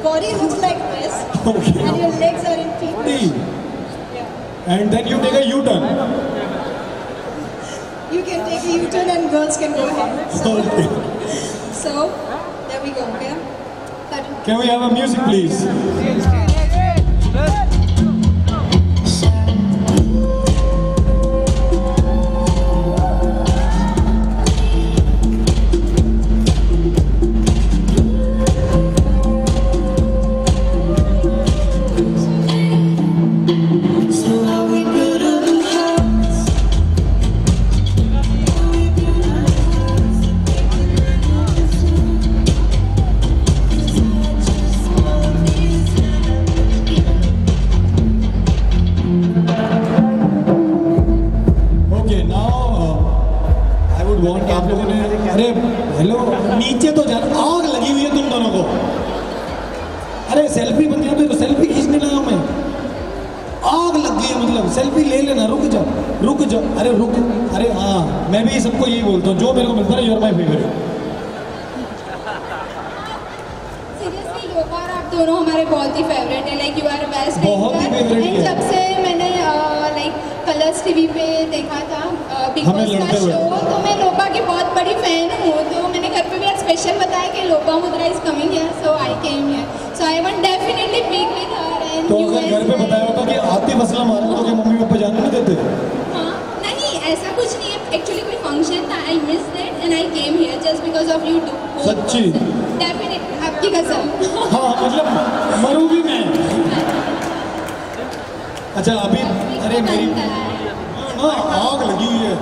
body looks like this, Okay. and your legs are in feet. Body. Yeah. And then you take a U-turn. You can take a U-turn and girls can go ahead. Okay. So there we go. Okay. But Can we have a music, please? Okay, now I would want आप लोगों ने अरे hello नीचे तो जाना आग लगी हुई है तुम दोनों को अरे सेल्फी बन गया तो सेल्फी खींचने लगा मैं आग लग गई है मतलब सेल्फी ले लेना रुक जा अरे रुक अरे हाँ मैं भी सबको यही बोलता हूँ जो मेरे को मिलता है your my favourite seriously Lopa और आप दोनों हमारे बहुत ही फेवरेट है. Like you are best. बहुत ही favorite है. जब से मैंने लाइक कलर्स टीवी पे देखा था बिग हमें बॉस का लड़ते हुए. शो, तो मैं लोपा की बहुत बड़ी फैन हूँ. तो मैंने घर पे भी आज स्पेशल बताया कि Lopa Mudra is coming here, so I came here. So I want definitely meet with her and तो अगर घर पे बताया होता कि आतिफ असलम आ रहे हैं तो क्या मम्मी पापा जाने नहीं देते हाँ, नहीं ऐसा कुछ नहीं है. एक्चुअली कोई फंक्शन था, I miss that and I came here just because of you too. सच्ची? डेफिनेटली आपकी कसम. हाँ मतलब मरू भी मैं अच्छा अभी अरे मेरी हाँ आग लगी हुई है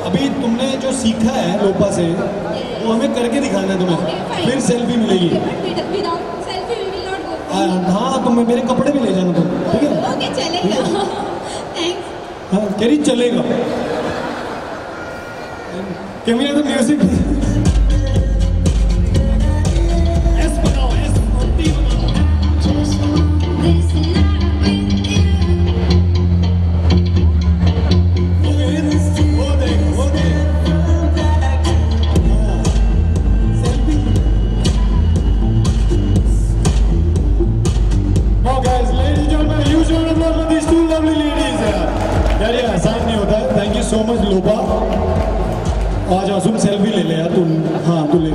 अभी तुमने जो सीखा है लोपा से वो हमें करके दिखाना है तुम्हें फिर सेल्फी मिलेगी without selfie we will not go. हाँ तुम मेरे कपड़े भी ले जाना तुम ठीक है ओके चलेगा. थैंक्स. हाँ कह रही चलेगा can we have the music S बनाओ एस टी बनाओ वो देख selfie Now guys, ladies and gentlemen, huge round of applause for these two lovely ladies. यार ये आसान नहीं होता है. Thank you so much लोपा. आज आसुम सेल्फी ले ले यार तू. हाँ तू ले.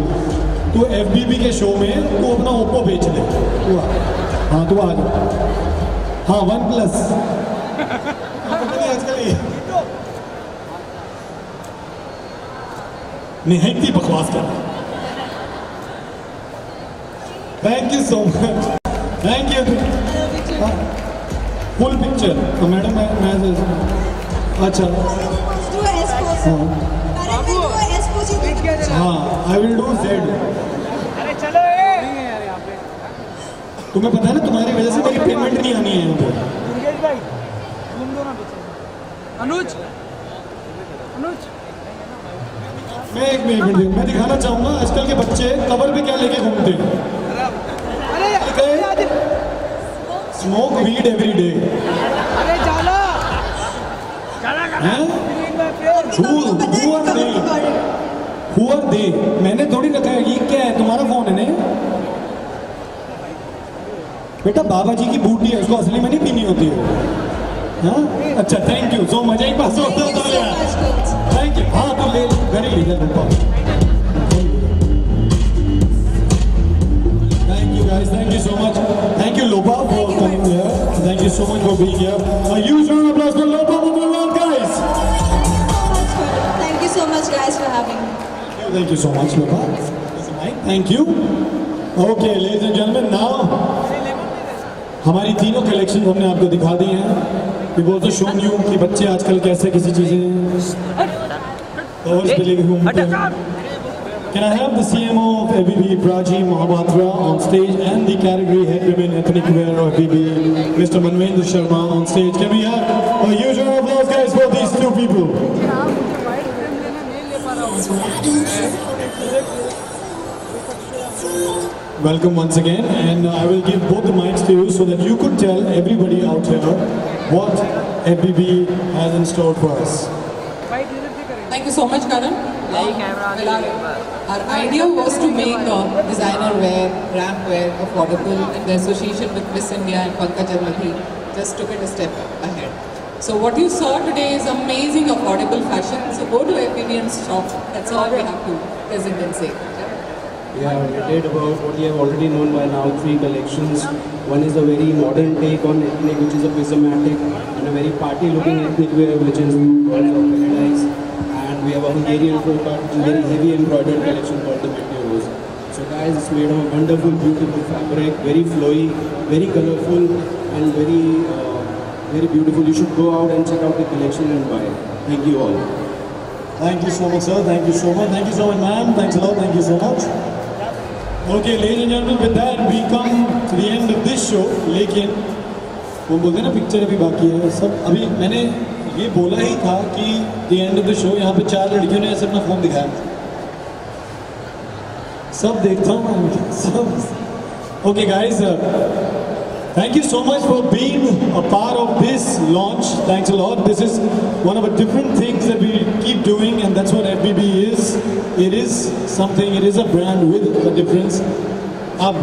तू FBB के शो में तू अपना ओप्पो बेच ले. तू आ. हाँ तू आ जा. हाँ OnePlus. पता नहीं आजकल ये निहायती बकवास कर. Thank you so much. Thank you. Full picture तो मैडम मैं अच्छा Do a S pose. हाँ Karan will do a S pose. You do the हाँ आई विल डू जेड. अरे चलो ये तुम्हें पता है ना तुम्हारी वजह से मेरी पेमेंट नहीं आनी है यहाँ पे. दुर्गेश भाई घूम दो ना पीछे. अनुज अनुज मैं एक मिनट मैं दिखाना चाहूँगा आजकल के बच्चे कवर पे क्या लेके घूमते हैं. अरे स्मोक वीड एवरी डे. अरे जाला हैं Who are they? मैंने थोड़ी रखा है. ये क्या है तुम्हारा फोन है ना बेटा बाबा जी की बूटी है उसको असली में नहीं पीनी होती है. हाँ अच्छा थैंक यू सो मच. एक पास Thank you so much, girls. Thank you. हाँ तो ले घर ही लीजिए लोपा. Thank you guys. Thank you so much. Thank you Lopa for coming here. Thank you so much for being here. A huge round of applause for Lopa Mumbai, guys. Thank you so much, guys, for having me. Thank you so much, Lopa. This is Mike. Thank you. Okay, ladies and gentlemen, now हमारी तीनों collection हमने आपको दिखा दी हैं. We've also shown you कि बच्चे आजकल कैसे किसी चीजें कवर्स पे लेके घूमते हैं. Can I have the CMO of ABB, Prachi Mahapatra, on stage, and the category head women ethnic wear of ABB, Mr. Manvendra Sharma, on stage. Can we have a huge round of applause, guys, for these two people? Welcome once again, and I will give both the mics to you so that you could tell everybody out here what ABB has in store for us. Fight इधर से करेंगे. Thank you so much, Karan. Well, our idea was to make designer wear, ramp wear affordable, and the association with Miss India and Pankaj Amadhi just took it a step ahead. So what you saw today is amazing affordable fashion. So go to FBB and shop. That's all we have to present and say. Yeah, we did about what you have already known by now, 3 collections. One is a very modern take on ethnic, which is a prismatic, and a very party-looking ethnic wear, which is called Paradise. And we have a Hungarian folk art, which is a very heavy embroidered collection called the Meteoros. So guys, it's made of a wonderful, beautiful fabric, very flowy, very colorful, and very beautiful. You should go out and check out the collection and buy it. Thank you all. Thank you so much, sir. Thank you so much. Thank you so much, ma'am. Thanks a lot. Thank you so much. Okay, ladies and gentlemen, with that we come to the end of this show. लेकिन वो बोलते हैं ना picture अभी बाकी है सब. अभी मैंने ये बोला ही था कि the end of the show यहाँ पे 4 लड़कियों ने ऐसे अपना फोन दिखाया. सब देखता हूँ मैं सब. Okay, guys. Thank you so much for being a part of this launch. Thanks a lot. This is one of the different things that we keep doing, and that's what FBB is. It is something, it is a brand with a difference. अब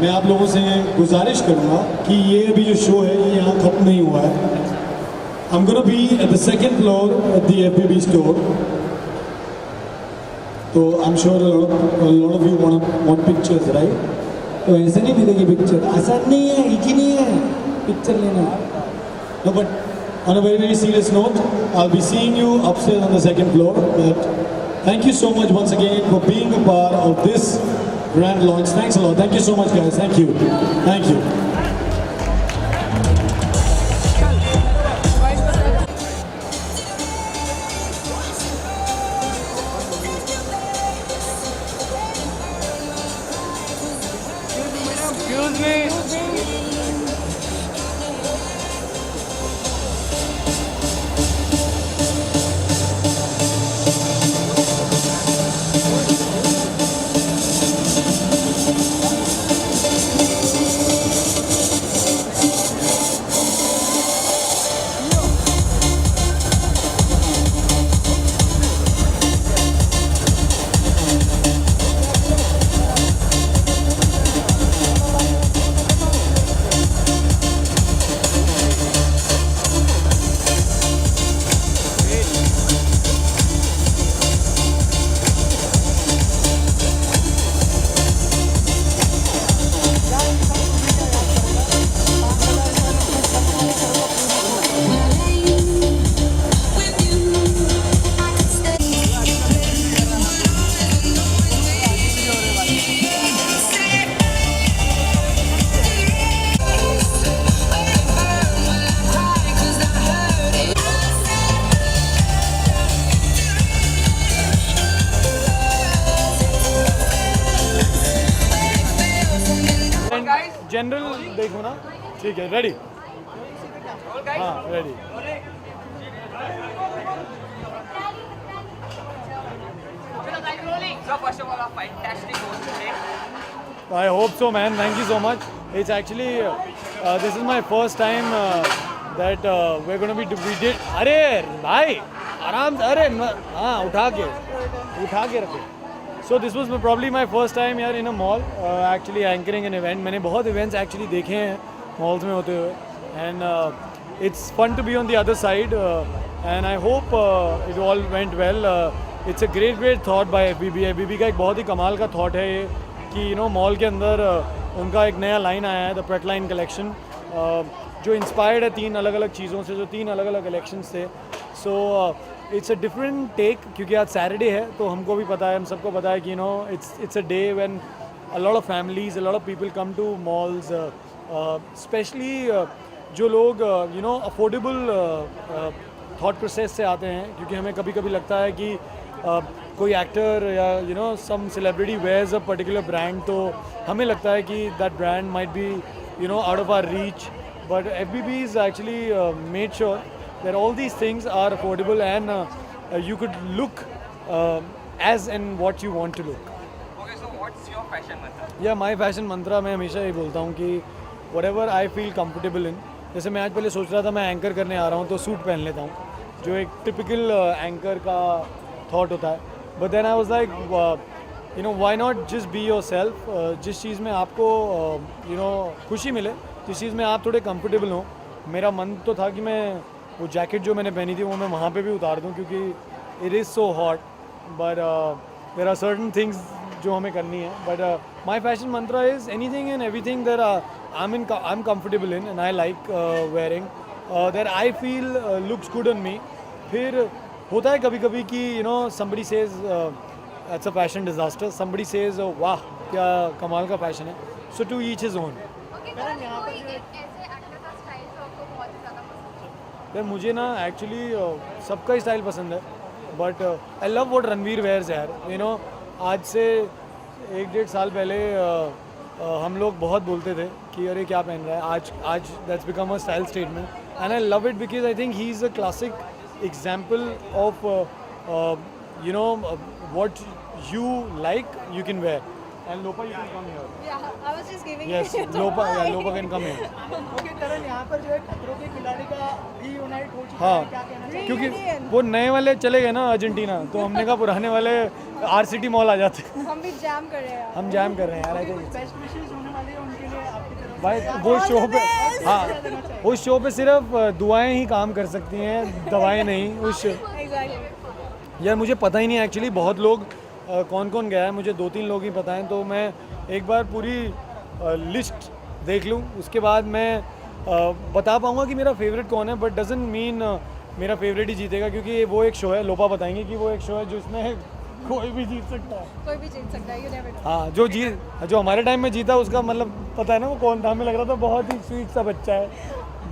मैं आप लोगों से गुजारिश करूँगा कि ये अभी जो शो है ये यहाँ ख़त्म नहीं हुआ है. I'm gonna be at the second floor at the FBB store. So I'm sure a lot of you want pictures, right? तो ऐसे नहीं मिलेगी पिक्चर. आसान नहीं है, इजी नहीं है पिक्चर लेना. No, but on a very very serious note, I'll be seeing you upstairs on the second floor. But thank you so much once again for being a part of this grand launch. Thanks a lot. Thank you so much, guys. Thank you. Thank you. General देखो ना. ठीक है, ready. हाँ, ready. So first of all, a fantastic host today. I hope so, man. Thank you so much. It's actually this is my first time that we're going to be. We did. अरे भाई आराम से. अरे हाँ उठा के रखो. So this was probably my first time here in a mall, actually anchoring an event. मैंने बहुत events actually देखे हैं malls में होते हुए, and it's fun to be on the other side, and I hope it all went well. It's a great thought by FBB. FBB का एक बहुत ही कमाल का thought है ये कि मॉल के अंदर उनका एक नया लाइन आया है, द पेट लाइन कलेक्शन, जो इंस्पायर्ड है 3 अलग अलग चीज़ों से, जो 3 अलग अलग कलेक्शंस थे. So it's a different take, क्योंकि आज सैटरडे है तो हमको भी पता है, हम सबको पता है कि it's a day when a lot of families, a lot of people come to malls, especially जो लोग अफोर्डेबल थॉट प्रोसेस से आते हैं, क्योंकि हमें कभी कभी लगता है कि कोई एक्टर या some celebrity wears a particular brand, तो हमें लगता है कि that brand might be out of our reach, but FBB is actually made sure that all these things are affordable and you could look as and what you want to look. Okay, so what's your fashion mantra? या माई fashion मंत्रा, मैं हमेशा ये बोलता हूँ कि whatever I feel comfortable in. जैसे मैं आज पहले सोच रहा था मैं एंकर करने आ रहा हूँ तो सूट पहन लेता हूँ, जो एक टिपिकल एंकर का थॉट होता है. But then I was like you know why not just be yourself. जिस चीज़ में आपको यू नो खुशी मिले, जिस चीज़ में आप थोड़े कंफर्टेबल हो. मेरा मन तो था कि मैं वो जैकेट जो मैंने पहनी थी वो मैं वहाँ पे भी उतार दूँ, क्योंकि it is so hot. But there are certain things जो हमें करनी है. But my fashion mantra is anything and everything that I am comfortable in and I like wearing, that I feel looks good on me. फिर होता है कभी कभी कि you know somebody says it's a fashion disaster, somebody says वाह क्या कमाल का फैशन है. So to each his own. यार मुझे ना एक्चुअली सबका ही स्टाइल पसंद है. But I love what Ranveer wears यार. यू नो आज से 1-1.5 साल पहले हम लोग बहुत बोलते थे कि अरे क्या पहन रहा है. आज that's become a style statement and I love it because I think he is a classic example of you know what you like you can wear. And Lopa, you can come here. Yeah, I was just giving Yes, you Lopa, yeah, Lopa can come here. Okay Karan, यहाँ पर जो है खतरों के खिलाड़ी का reunite हो चुका हाँ. है, क्या कहना चाहिए? क्योंकि वो नए वाले चले गए ना अर्जेंटीना, तो हमने कहा पुराने वाले आरसीटी मॉल आ जाते. हम भी जैम कर रहे हैं. हम जैम कर रहे हैं यार. I think बेस्ट विशेस होने वाले हैं उनके लिए आपकी तरफ भाई वो शो पे, हाँ उस शो पे सिर्फ दुआएं ही काम कर सकती हैं, दवाएं नहीं. उस Exactly. यार मुझे पता ही नहीं एक्चुअली बहुत लोग कौन कौन गया है. मुझे 2-3 लोग ही पता हैं, तो मैं एक बार पूरी लिस्ट देख लूँ, उसके बाद मैं बता पाऊँगा कि मेरा फेवरेट कौन है. बट डजंट मीन मेरा फेवरेट ही जीतेगा, क्योंकि वो एक शो है. लोपा बताएंगे कि वो एक शो है जिसमें कोई भी जीत सकता है. कोई भी जीत सकता है. You never know. हाँ जो हमारे टाइम में जीता उसका मतलब पता है ना वो कौन था. हमें लग रहा था बहुत ही स्वीट सा बच्चा है.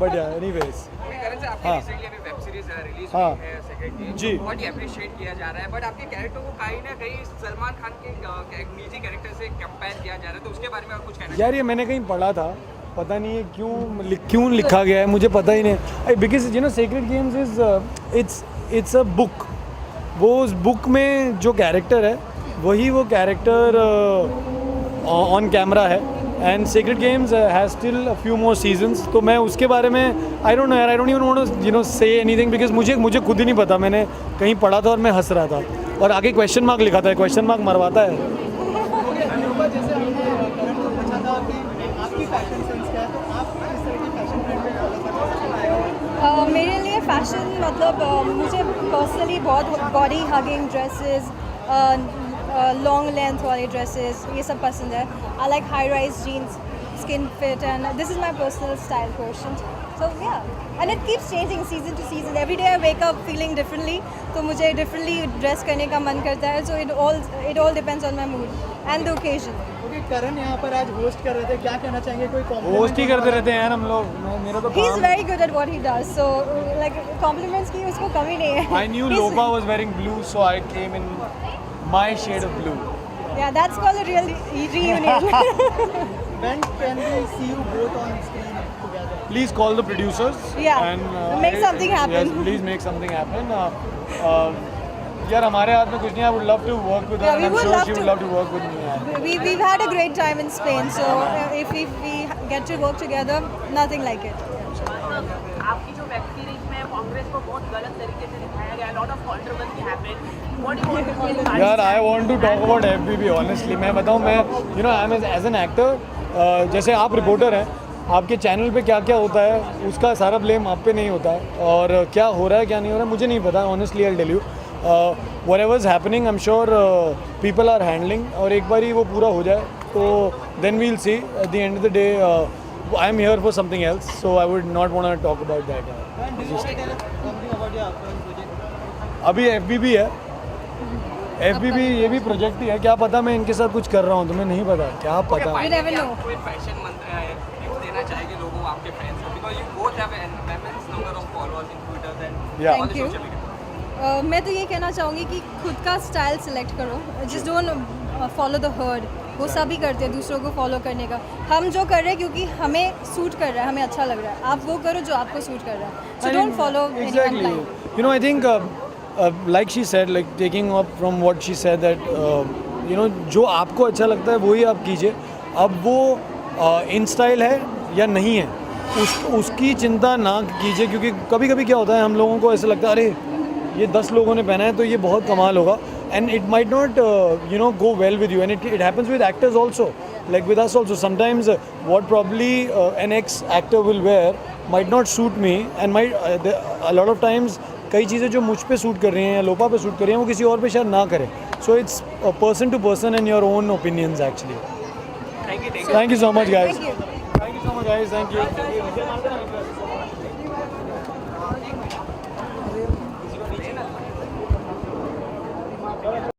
बट एनीवेज करण से आपकी हाँ. रिसेंटली अभी वेब सीरीज रिलीज हाँ. हुई है सेकंड गेम, जी. बहुत ही अप्रिशिएट किया जा रहा है. बट आपके कैरेक्टर को कहीं ना कहीं सलमान खान के एक निजी कैरेक्टर से कंपेयर किया जा रहा है, तो उसके बारे में और कुछ कहना यार ये मैंने कहीं पढ़ा था, पता नहीं है क्यों लिखा गया है, मुझे पता ही नहीं. Because you know Sacred Games is it's a book. वो उस बुक में जो कैरेक्टर है वही वो कैरेक्टर ऑन कैमरा है. And Sacred Games has still a few more seasons. तो मैं उसके बारे में आई डोंट नो यार. I don't even want to you know say anything because मुझे खुद ही नहीं पता. मैंने कहीं पढ़ा था और मैं हंस रहा था और आगे क्वेश्चन मार्क लिखा था. क्वेश्चन मार्क मरवाता है. ओके अनुपा, जैसे हमने करण को पूछा था कि आपकी फैशन सेंस क्या है, तो आप किस तरह की फैशन ट्रेंड में फॉलो करते हो? मेरे लिए फैशन मतलब मुझे पर्सनली बहुत body hugging dresses, long length वाली ड्रेसेस, ये सब पसंद है. I like high rise jeans, skin fit, and this is my personal style question. So yeah, and it keeps changing season to season. Every day I wake up feeling differently, तो मुझे differently dress करने का मन करता है. So it all depends on my mood and the occasion. Okay Karan यहाँ पर आज होस्ट कर रहे थे, क्या कहना चाहेंगे? कोई compliment होस्ट ही करते रहते हैं यार हम लोग. मेरा तो He is काम very good at what he does. So like compliments की उसको कमी नहीं है. I knew He's- Lopa was wearing blue, so I came in my shade of blue. Yeah, that's called a real reunion. When can we see you both on screen together? Please call the producers. Yeah, and make something happen. Yes, please make something happen. यार हमारे हाथ में कुछ नहीं. I would love to work with her, Yeah, we and I'm would sure love she would to. love to work with me. यार. We've had a great time in Spain. So if we get to work together, nothing like it. आपकी जो web series में कांग्रेस को बहुत गलत तरीके से दिखाया गया, lot of controversy happened. What do you want to यार I want to talk about FBB honestly. मैं बताऊँ, मैं you know I'm as an actor, जैसे आप रिपोर्टर हैं, आपके चैनल पे क्या क्या होता है उसका सारा ब्लेम आप पे नहीं होता है. और क्या हो रहा है क्या नहीं हो रहा है मुझे नहीं पता. Honestly I tell you whatever is happening, I'm sure people are handling. और एक बार ही वो पूरा हो जाए तो then we'll see. At the end of the day, I'm here for something else, so I would not want to talk about that. And did you tell us something about your upcoming project? अभी FBB है. FBB ये भी project ही है. क्या पता मैं इनके साथ कुछ कर रहा हूँ, तुम्हें नहीं पता. क्या पता. You never know. कोई फैशन मंत्र टिप्स देना चाहेंगे लोगों को, आपके फैंस को, because you both have an immense number of followers in Twitter and Yeah. All the Thank you. Social media. मैं तो ये कहना चाहूँगी कि खुद का स्टाइल सिलेक्ट करो. Just don't follow the heard. वो सभी करते हैं दूसरों को फॉलो करने का. हम जो कर रहे हैं क्योंकि हमें सूट कर रहा है, हमें अच्छा लग रहा है. आप वो करो जो आपको सूट कर रहा है. So don't follow anyone Exactly. Blind. You know, I think like she said, like taking up from what she said that you know जो आपको अच्छा लगता है वही आप कीजिए. अब वो इन स्टाइल है या नहीं है उसकी चिंता ना कीजिए, क्योंकि कभी कभी क्या होता है हम लोगों को ऐसा लगता है अरे ये 10 लोगों ने पहना है तो ये बहुत कमाल होगा. And it might not go well with you, and it happens with actors also, like with us also. Sometimes what probably an ex actor will wear might not suit me, and a lot of times कई चीज़ें जो मुझ पे suit कर रही हैं या लोपा पे सूट कर रही हैं वो किसी और पे शायद ना करें. So it's person to person and your own opinions actually. Thank you so much guys. Thank you so much guys. Thank you.